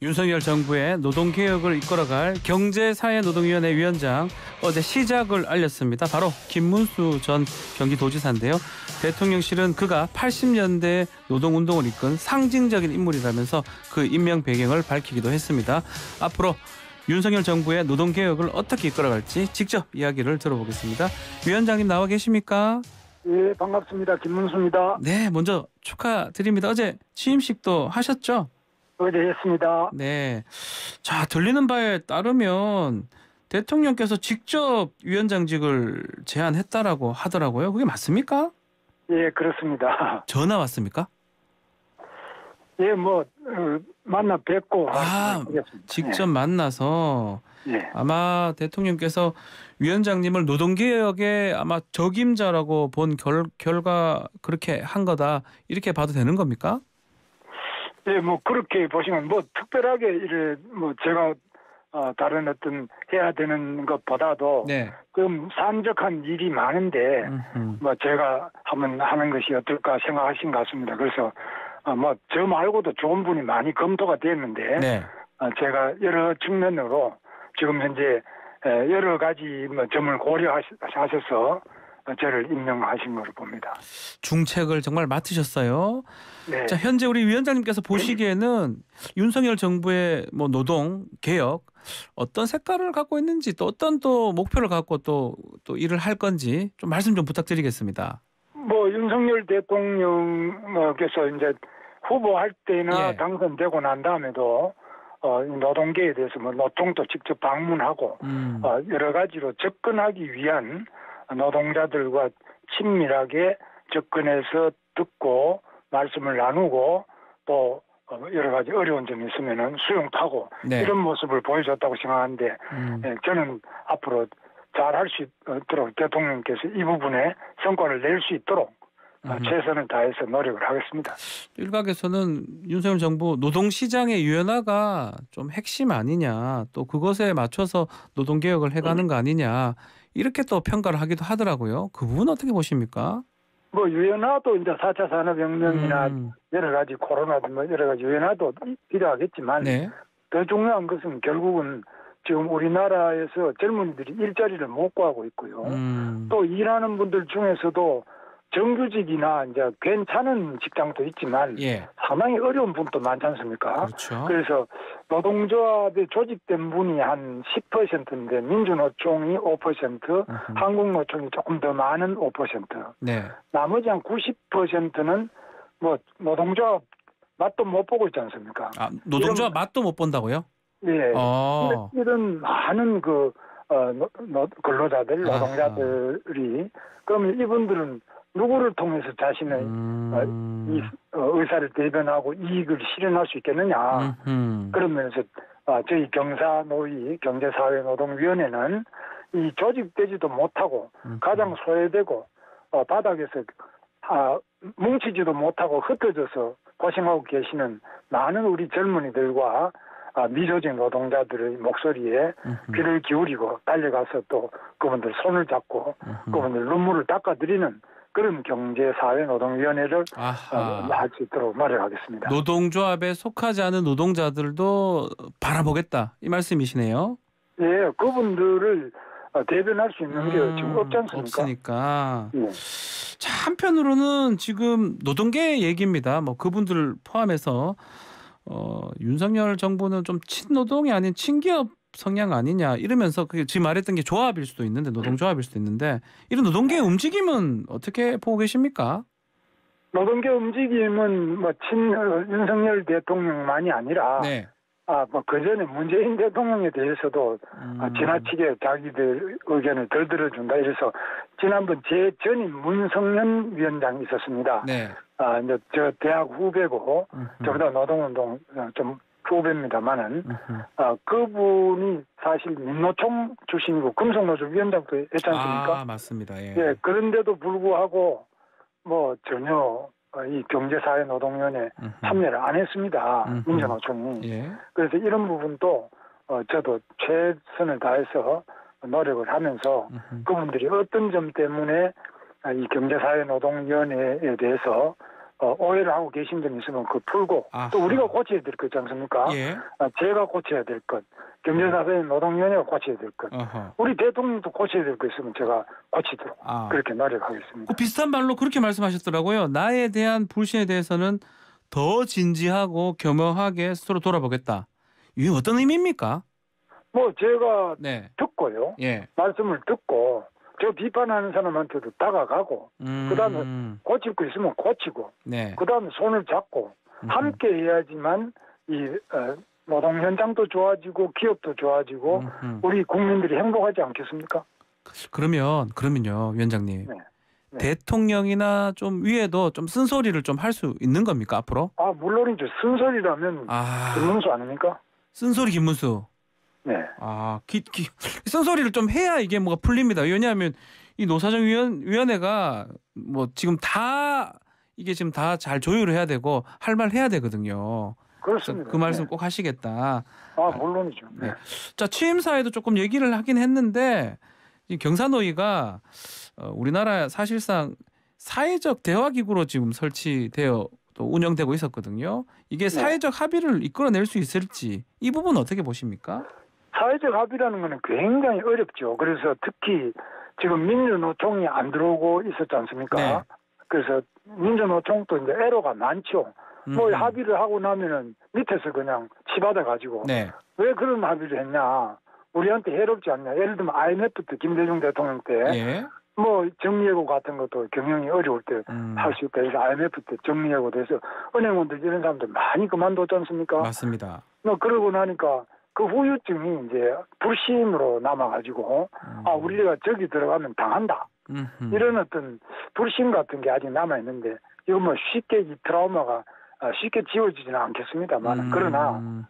윤석열 정부의 노동개혁을 이끌어갈 경제사회노동위원회 위원장 어제 시작을 알렸습니다. 바로 김문수 전 경기도지사인데요. 대통령실은 그가 80년대 노동운동을 이끈 상징적인 인물이라면서 그 임명 배경을 밝히기도 했습니다. 앞으로 윤석열 정부의 노동개혁을 어떻게 이끌어갈지 직접 이야기를 들어보겠습니다. 위원장님 나와 계십니까? 예, 반갑습니다. 김문수입니다. 네, 먼저 축하드립니다. 어제 취임식도 하셨죠? 어제 했습니다. 네. 자, 들리는 바에 따르면 대통령께서 직접 위원장직을 제안했다라고 하더라고요. 그게 맞습니까? 예, 그렇습니다. 전화 왔습니까? 예, 만나 뵙고. 직접 만나서 예. 아마 대통령께서 위원장님을 노동개혁의 아마 적임자라고 본 결과 그렇게 한 거다. 이렇게 봐도 되는 겁니까? 예, 그렇게 보시면 특별하게 제가 다른 어떤 해야 되는 것보다도 네. 좀 산적한 일이 많은데 제가 한번 하는 것이 어떨까 생각하신 것 같습니다. 그래서 저 말고도 좋은 분이 많이 검토가 됐는데 네. 제가 여러 측면으로 지금 현재 여러 가지 점을 고려하셔서 저를 임명하신 걸로 봅니다. 중책을 정말 맡으셨어요. 네. 자, 현재 우리 위원장님께서 보시기에는 윤석열 정부의 노동 개혁 어떤 색깔을 갖고 있는지 또 어떤 목표를 갖고 또 일을 할 건지 좀 말씀 좀 부탁드리겠습니다. 윤석열 대통령께서 이제 후보할 때나 예. 당선되고 난 다음에도 노동계에 대해서 노총도 직접 방문하고 여러 가지로 접근하기 위한 노동자들과 친밀하게 접근해서 듣고 말씀을 나누고 또 여러 가지 어려운 점이 있으면은 수용하고 네. 이런 모습을 보여줬다고 생각하는데 저는 앞으로 잘할 수 있도록 대통령께서 이 부분에 성과를 낼 수 있도록 최선을 다해서 노력을 하겠습니다. 일각에서는 윤석열 정부 노동시장의 유연화가 좀 핵심 아니냐, 또 그것에 맞춰서 노동개혁을 해가는 거 아니냐 이렇게 또 평가를 하기도 하더라고요. 그 부분 어떻게 보십니까? 유연화도 이제 4차 산업혁명이나 여러 가지 코로나도 여러 가지 유연화도 필요하겠지만 네. 더 중요한 것은 결국은 지금 우리나라에서 젊은이들이 일자리를 못 구하고 있고요. 또 일하는 분들 중에서도 정규직이나 이제 괜찮은 직장도 있지만 예. 상당히 어려운 분도 많지 않습니까? 그렇죠. 그래서 노동조합에 조직된 분이 한 10%인데 민주노총이 5%, 한국노총이 조금 더 많은 5%. 네. 나머지 한 90%는 노동조합 맛도 못 보고 있지 않습니까? 노동조합 맛도 못 본다고요? 예. 이런 많은 근로자들, 노동자들이 그러면 이분들은 누구를 통해서 자신의 의사를 대변하고 이익을 실현할 수 있겠느냐. 그러면서 저희 경사노위 경제사회노동위원회는 이 조직되지도 못하고 가장 소외되고 바닥에서 뭉치지도 못하고 흩어져서 고생하고 계시는 많은 우리 젊은이들과 미조직 노동자들의 목소리에 귀를 기울이고 달려가서 또 그분들 손을 잡고 그분들 눈물을 닦아드리는 그런 경제사회노동위원회를 할 수 있도록 노력하겠습니다. 노동조합에 속하지 않은 노동자들도 바라보겠다 이 말씀이시네요. 예, 그분들을 대변할 수 있는 게 지금 없지 않습니까? 없으니까. 예. 자, 한편으로는 지금 노동계 얘기입니다. 그분들 포함해서 윤석열 정부는 좀 친노동이 아닌 친기업 성향 아니냐 이러면서 그게 지금 말했던 게 조합일 수도 있는데 노동조합일 수도 있는데 이런 노동계의 움직임은 어떻게 보고 계십니까? 노동계 움직임은 윤석열 대통령만이 아니라 네. 그전에 문재인 대통령에 대해서도 지나치게 자기들 의견을 덜 들어준다. 이래서 지난번 제 전임 문성현 위원장이 있었습니다. 네. 이제 저 대학 후배고 저보다 노동운동 좀 후배입니다만은 그분이 사실 민노총 출신이고 금속노조 위원장도 했지 않습니까? 맞습니다. 예. 예, 그런데도 불구하고 전혀 이 경제사회노동위원회 참여를 안 했습니다. 민주노총이. 예. 그래서 이런 부분도 저도 최선을 다해서 노력을 하면서 그분들이 어떤 점 때문에 이 경제사회노동위원회에 대해서 오해를 하고 계신 점 있으면 그 풀고 아하. 또 우리가 고쳐야 될 것 있지 않습니까? 예. 제가 고쳐야 될 것, 경제사회 노동위원회가 고쳐야 될 것, 어허. 우리 대통령도 고쳐야 될 것 있으면 제가 고치도록 그렇게 노력하겠습니다. 그 비슷한 말로 그렇게 말씀하셨더라고요. 나에 대한 불신에 대해서는 더 진지하고 겸허하게 스스로 돌아보겠다. 이게 어떤 의미입니까? 뭐 제가 네. 듣고요. 예. 말씀을 듣고 저 비판하는 사람한테도 다가가고 그다음에 고칠 거 있으면 고치고 네. 그다음에 손을 잡고 함께 해야지만 이 노동 현장도 좋아지고 기업도 좋아지고 우리 국민들이 행복하지 않겠습니까? 그러면요, 위원장님. 네. 네. 대통령이나 좀 위에도 좀 쓴소리를 좀 할 수 있는 겁니까 앞으로? 물론이죠. 쓴소리라면 김문수 아닙니까? 쓴소리 김문수. 네. 쓴소리를 좀 해야 이게 뭐가 풀립니다. 왜냐하면 이 노사정위원회가 뭐 지금 다 이게 지금 다 잘 조율을 해야 되고 할 말 해야 되거든요. 그렇습니다. 그 말씀 꼭 하시겠다. 물론이죠. 네. 네. 자, 취임사에도 조금 얘기를 하긴 했는데 이 경사노위가 우리나라 사실상 사회적 대화기구로 지금 설치되어 또 운영되고 있었거든요. 이게 사회적 합의를 이끌어낼 수 있을지 이 부분 어떻게 보십니까? 사회적 합의라는 거는 굉장히 어렵죠. 그래서 특히 지금 민주노총이 안 들어오고 있었지 않습니까? 네. 그래서 민주노총도 이제 애로가 많죠. 뭐 합의를 하고 나면은 밑에서 그냥 치받아 가지고 네. 왜 그런 합의를 했냐? 우리한테 해롭지 않냐? 예를 들면 IMF 때 김대중 대통령 때 예. 뭐 정리해고 같은 것도 경영이 어려울 때 할 수 있다. 그래서 IMF 때 정리해고 돼서 은행원들 이런 사람들 많이 그만뒀지 않습니까? 맞습니다. 뭐 그러고 나니까 그 후유증이 이제 불신으로 남아가지고 우리가 저기 들어가면 당한다. 이런 어떤 불신 같은 게 아직 남아있는데 이건 뭐 쉽게 이 트라우마가 쉽게 지워지지는 않겠습니다만 그러나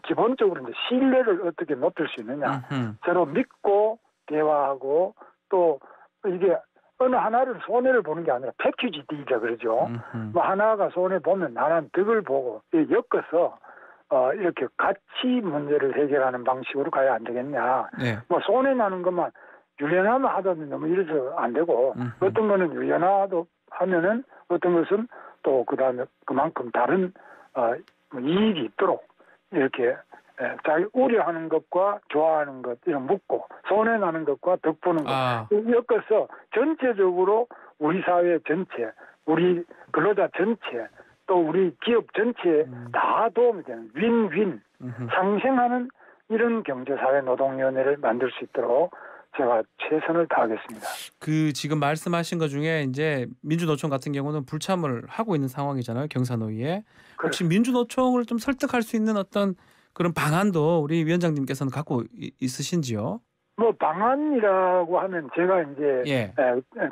기본적으로 이제 신뢰를 어떻게 높일 수 있느냐 서로 믿고 대화하고 또 이게 어느 하나를 손해를 보는 게 아니라 패키지 딜이라 그러죠. 뭐 하나가 손해 보면 하나는 득을 보고 엮어서 이렇게 같이 문제를 해결하는 방식으로 가야 안 되겠냐. 네. 뭐 손해 나는 것만 유연하면 하다면 너무 이래서 안 되고 어떤 거는 유연하도 하면은 어떤 것은 또 그다음에 그만큼 다른 이익이 있도록 이렇게 자기 우려하는 것과 좋아하는 것 이런 묶고 손해 나는 것과 덕 보는 것 엮어서 전체적으로 우리 사회 전체, 우리 근로자 전체 또 우리 기업 전체에 다 도움이 되는 윈윈 상생하는 이런 경제사회노동위원회를 만들 수 있도록 제가 최선을 다하겠습니다. 그 지금 말씀하신 것 중에 이제 민주노총 같은 경우는 불참을 하고 있는 상황이잖아요. 경사노위에. 혹시 민주노총을 좀 설득할 수 있는 어떤 그런 방안도 우리 위원장님께서는 갖고 있으신지요? 뭐 방안이라고 하면 제가 이제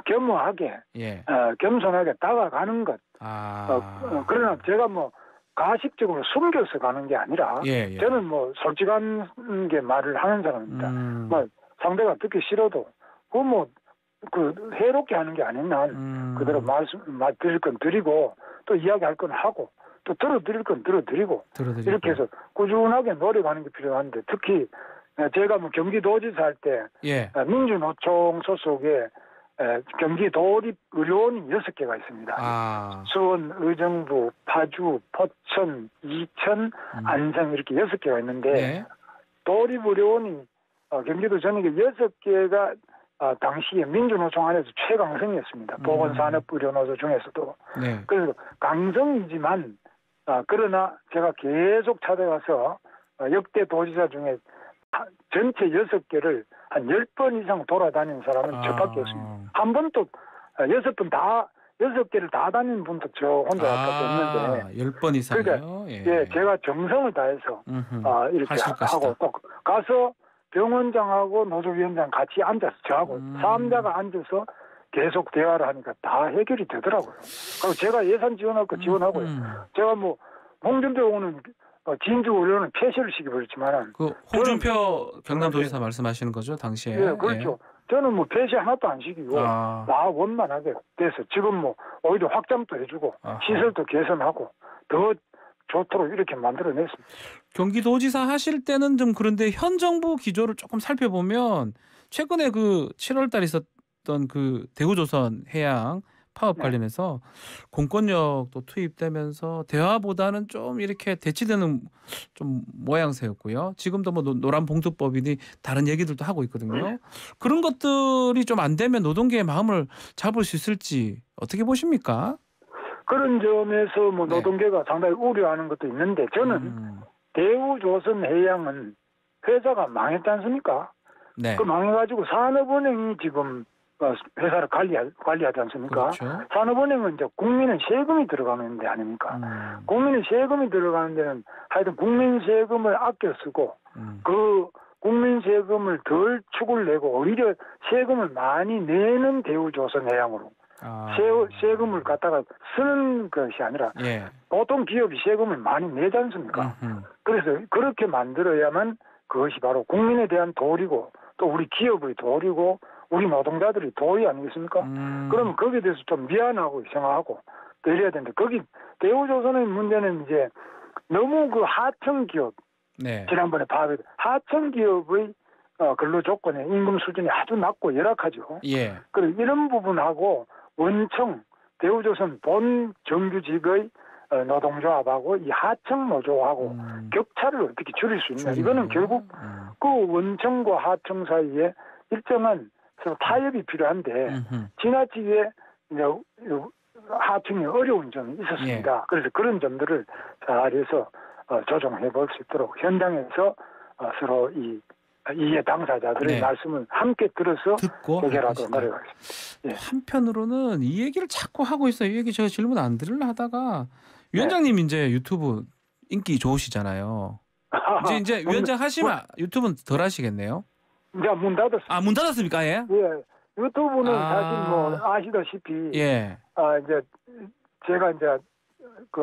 겸허하게 겸손하게 다가가는 것. 그러나 제가 뭐 가식적으로 숨겨서 가는 게 아니라 저는 뭐 솔직한 게 말을 하는 사람입니다. 뭐 상대가 듣기 싫어도 그 해롭게 하는 게 아닌 한 그대로 말씀 드릴 건 드리고 또 이야기할 건 하고 또 들어드릴 건 들어드리고 이렇게 해서 꾸준하게 노력하는 게 필요한데 특히 제가 뭐 경기도지사 할 때 민주노총 소속의 경기도립 의료원이 6개가 있습니다. 수원, 의정부, 파주, 포천, 이천, 안성 이렇게 6개가 있는데 도립 의료원이 경기도 전역에 6개가 당시에 민주노총 안에서 최강성이었습니다. 보건산업의료노조 중에서도. 그래서 강성이지만 그러나 제가 계속 찾아가서 역대 도지사 중에 전체 6개를 한 10번 이상 돌아다닌 사람은 저밖에 없습니다. 한 번도 6개를 다 다닌 분도 저 혼자밖에 없는데 10번 이상이요? 그러니까 제가 정성을 다해서 이렇게 하고 또 가서 병원장하고 노조위원장 같이 앉아서 저하고 사업자가 앉아서 계속 대화를 하니까 다 해결이 되더라고요. 그리고 제가 예산 지원할 거 지원하고요. 제가 뭐 홍준표 의원은 진주 의료는 폐쇄를 시켜버렸지만 그 홍준표 경남도지사 말씀하시는 거죠 당시에? 그렇죠. 저는 뭐 폐쇄 하나도 안 시키고 다 원만하게 돼서 지금 뭐 오히려 확장도 해주고 시설도 개선하고 더 좋도록 이렇게 만들어냈습니다. 경기도지사 하실 때는 좀 그런데 현 정부 기조를 조금 살펴보면 최근에 그 7월달에 있었던 그 대우조선 해양 파업 네. 관련해서 공권력도 투입되면서 대화보다는 좀 이렇게 대치되는 좀 모양새였고요. 지금도 뭐 노란 봉투법이니 다른 얘기들도 하고 있거든요. 그런 것들이 좀 안 되면 노동계의 마음을 잡을 수 있을지 어떻게 보십니까? 그런 점에서 뭐 네. 노동계가 상당히 우려하는 것도 있는데 저는 대우조선해양은 회사가 망했지 않습니까? 네. 그 망해가지고 산업은행이 지금 회사를 관리하지 않습니까? 그렇죠. 산업은행은 이제 국민의 세금이 들어가는 데 아닙니까? 국민의 세금이 들어가는 데는 하여튼 국민 세금을 아껴 쓰고 그 국민 세금을 덜 축을 내고 오히려 세금을 많이 내는 대우조선해양으로 세금을 갖다가 쓰는 것이 아니라 예. 보통 기업이 세금을 많이 내지 않습니까? 그래서 그렇게 만들어야만 그것이 바로 국민에 대한 도리고 또 우리 기업의 도리고 우리 노동자들의 도리 아니겠습니까? 그러면 거기에 대해서 좀 미안하고 생각하고 또 이래야 되는데 거기 대우조선의 문제는 이제 너무 그 하청 기업 네. 지난번에 파업에 하청 기업의 근로 조건의 임금 수준이 아주 낮고 열악하죠. 예. 그래서 이런 부분하고 원청 대우조선 본 정규직의 노동조합하고 이 하청 노조하고 격차를 어떻게 줄일 수 있냐. 이거는 결국 그 원청과 하청 사이에 일정한 서로 타협이 필요한데 지나치게 이제 하청이 어려운 점이 있었습니다. 예. 그래서 그런 점들을 잘해서 조정해 볼 수 있도록 현장에서 서로 이 이해 당사자들의 네. 말씀을 함께 들어서 듣고 해결하도록 노력하겠습니다. 예. 한편으로는 이 얘기를 자꾸 하고 있어요. 이 얘기 제가 질문 안 드리려 하다가 위원장님 이제 유튜브 인기 좋으시잖아요. 이제 위원장 하시면 유튜브는 덜 하시겠네요. 이제 문 닫았습니다. 문 닫았습니까? 예. 예. 유튜브는 사실 뭐 아시다시피 예. 이제 제가 이제 그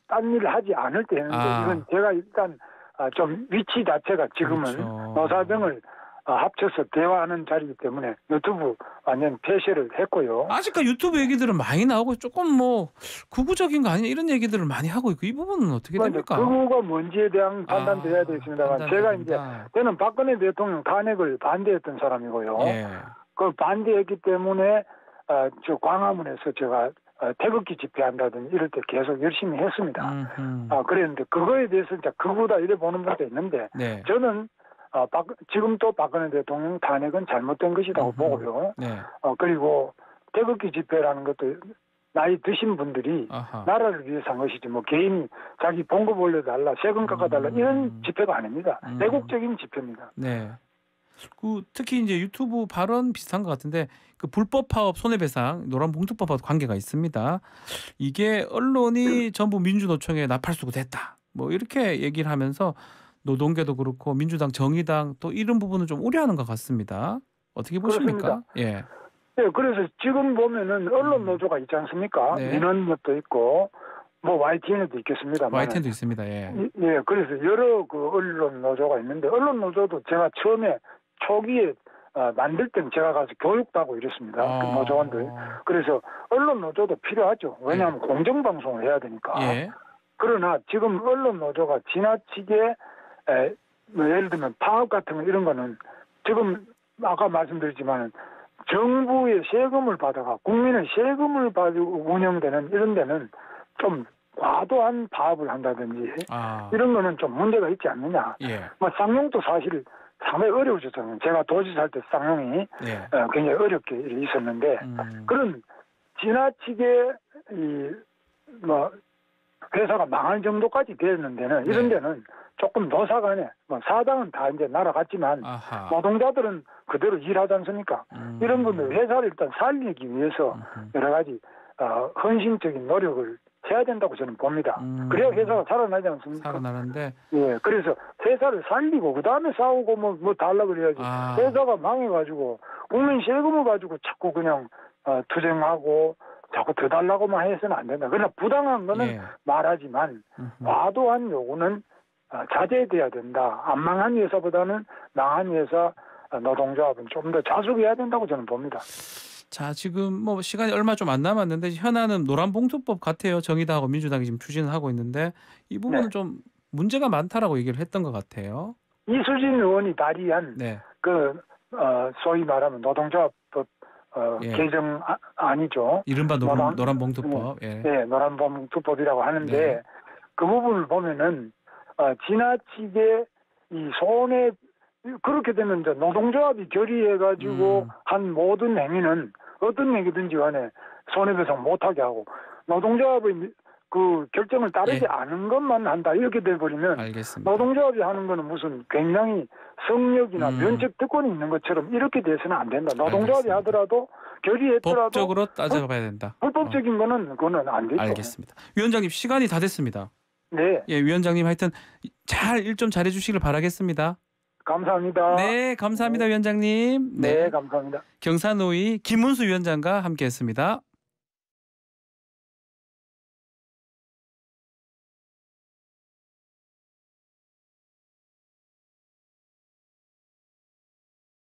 딴 일을 하지 않을 때 했는데 이건 제가 일단 좀 위치 자체가 지금은 그렇죠. 노사병을 합쳐서 대화하는 자리이기 때문에 유튜브 완전 폐쇄를 했고요. 아직까지 유튜브 얘기들은 많이 나오고 조금 뭐 극우적인 거 아니냐 이런 얘기들을 많이 하고 있고 이 부분은 어떻게 됩니까? 그거가 뭔지에 대한 판단도 해야 되겠습니다만 제가 이제 저는 박근혜 대통령 탄핵을 반대했던 사람이고요. 예. 그걸 반대했기 때문에 저 광화문에서 제가 태극기 집회한다든지 이럴 때 계속 열심히 했습니다. 그랬는데 그거에 대해서 이제 극우다 이래 보는 분도 있는데 네. 저는 지금도 박근혜 대통령 탄핵은 잘못된 것이라고 보고요. 네. 그리고 태극기 집회라는 것도 나이 드신 분들이 나라를 위해서 한 것이지 뭐 개인이 자기 봉급 올려달라 세금 깎아달라 이런 집회가 아닙니다. 애국적인 집회입니다. 네. 그 특히 이제 유튜브 발언 비슷한 것 같은데 그 불법 파업 손해배상 노란봉투법하고 관계가 있습니다. 이게 언론이 전부 민주노총에 나팔수고 됐다. 뭐 이렇게 얘기를 하면서 노동계도 그렇고 민주당, 정의당 또 이런 부분은 좀 우려하는 것 같습니다. 어떻게 보십니까? 그렇습니다. 예. 네, 그래서 지금 보면은 언론 노조가 있지 않습니까? 네. 민원협도 있고 뭐 YTN도 있겠습니다만. YTN도 있습니다. 예. 예, 그래서 여러 그 언론 노조가 있는데 언론 노조도 제가 처음에 초기에 만들 때는 제가 가서 교육도 하고 이랬습니다. 그 노조원들. 그래서 언론 노조도 필요하죠. 왜냐하면 공정방송을 해야 되니까. 예. 그러나 지금 언론 노조가 지나치게 뭐 예를 들면 파업 같은 거 이런 거는 지금 아까 말씀드렸지만 정부의 세금을 받아가 국민의 세금을 가지고 운영되는 이런 데는 좀 과도한 파업을 한다든지 이런 거는 좀 문제가 있지 않느냐. 예. 뭐 쌍용도 사실 상당히 어려워졌잖아요. 제가 도지사 할 때 쌍용이 굉장히 어렵게 있었는데 그런 지나치게 뭐 회사가 망할 정도까지 되는 데는 이런 데는 조금 노사간에 뭐 사당은 다 이제 날아갔지만 노동자들은 그대로 일하지 않습니까? 이런 분들 회사를 일단 살리기 위해서 여러 가지 헌신적인 노력을 해야 된다고 저는 봅니다. 그래야 회사가 살아나지 않습니까? 살아나는데. 예, 그래서 회사를 살리고 그 다음에 싸우고 뭐 달라 그래야지. 회사가 망해가지고 국민 세금을 가지고 자꾸 그냥 투쟁하고 자꾸 더 달라고만 해서는 안 된다. 그러나 부당한 거는 말하지만 과도한 요구는 자제돼야 된다. 안 망한 회사보다는 망한 회사 노동조합은 좀 더 자숙해야 된다고 저는 봅니다. 자, 지금 뭐 시간이 얼마 좀 안 남았는데 현안은 노란봉투법 같아요. 정의당하고 민주당이 지금 추진을 하고 있는데 이 부분은 좀 문제가 많다라고 얘기를 했던 것 같아요. 이수진 의원이 발의한 그 소위 말하면 노동조합법 예. 개정안이죠. 이른바 노란봉투법. 예. 네, 노란봉투법이라고 하는데 네. 그 부분을 보면은 지나치게 이 손해 그렇게 되면 이제 노동조합이 결의해가지고 한 모든 행위는 어떤 행위든지 간에 손해배상 못하게 하고 노동조합의 그 결정을 따르지 예. 않은 것만 한다 이렇게 돼버리면 알겠습니다. 노동조합이 하는 거는 무슨 굉장히 성역이나 면책 특권이 있는 것처럼 이렇게 돼서는 안 된다. 노동조합이 알겠습니다. 하더라도 결의했더라도 법적으로 따져봐야 된다. 불법적인 거는 그거는 안 되죠. 알겠습니다. 위원장님 시간이 다 됐습니다. 네, 예, 위원장님 하여튼 일 좀 잘해주시길 바라겠습니다. 감사합니다. 네, 감사합니다, 위원장님. 네, 감사합니다. 경사노위 김문수 위원장과 함께했습니다.